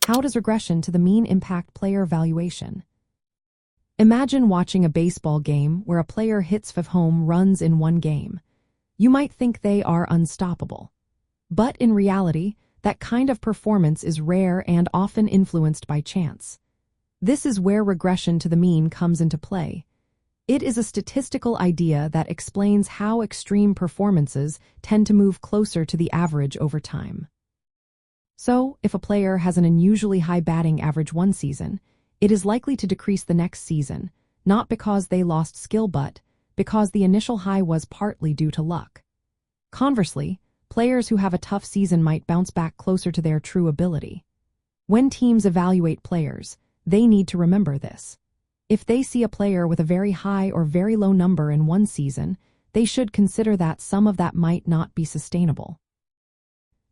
How does regression to the mean impact player valuation? Imagine watching a baseball game where a player hits 5 home runs in one game. You might think they are unstoppable. But in reality, that kind of performance is rare and often influenced by chance. This is where regression to the mean comes into play. It is a statistical idea that explains how extreme performances tend to move closer to the average over time. So, if a player has an unusually high batting average one season, it is likely to decrease the next season, not because they lost skill but because the initial high was partly due to luck. Conversely, players who have a tough season might bounce back closer to their true ability. When teams evaluate players, they need to remember this. If they see a player with a very high or very low number in one season, they should consider that some of that might not be sustainable.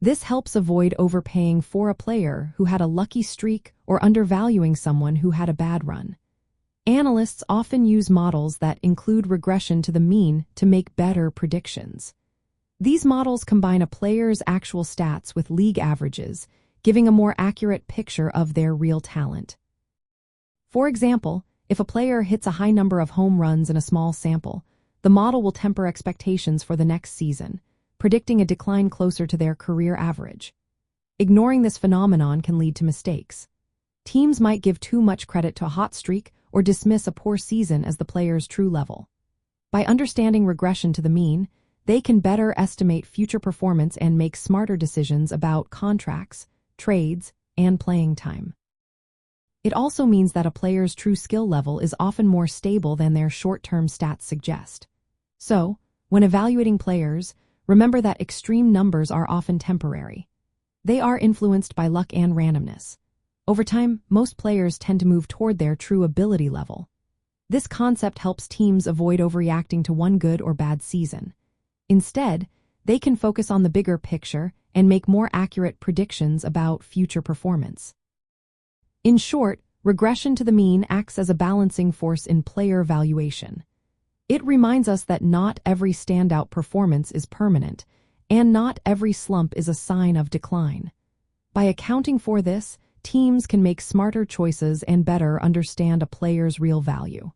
This helps avoid overpaying for a player who had a lucky streak or undervaluing someone who had a bad run. Analysts often use models that include regression to the mean to make better predictions. These models combine a player's actual stats with league averages, giving a more accurate picture of their real talent. For example, if a player hits a high number of home runs in a small sample, the model will temper expectations for the next season, predicting a decline closer to their career average. Ignoring this phenomenon can lead to mistakes. Teams might give too much credit to a hot streak or dismiss a poor season as the player's true level. By understanding regression to the mean, they can better estimate future performance and make smarter decisions about contracts, trades, and playing time. It also means that a player's true skill level is often more stable than their short-term stats suggest. So, when evaluating players, remember that extreme numbers are often temporary. They are influenced by luck and randomness. Over time, most players tend to move toward their true ability level. This concept helps teams avoid overreacting to one good or bad season. Instead, they can focus on the bigger picture and make more accurate predictions about future performance. In short, regression to the mean acts as a balancing force in player valuation. It reminds us that not every standout performance is permanent, and not every slump is a sign of decline. By accounting for this, teams can make smarter choices and better understand a player's real value.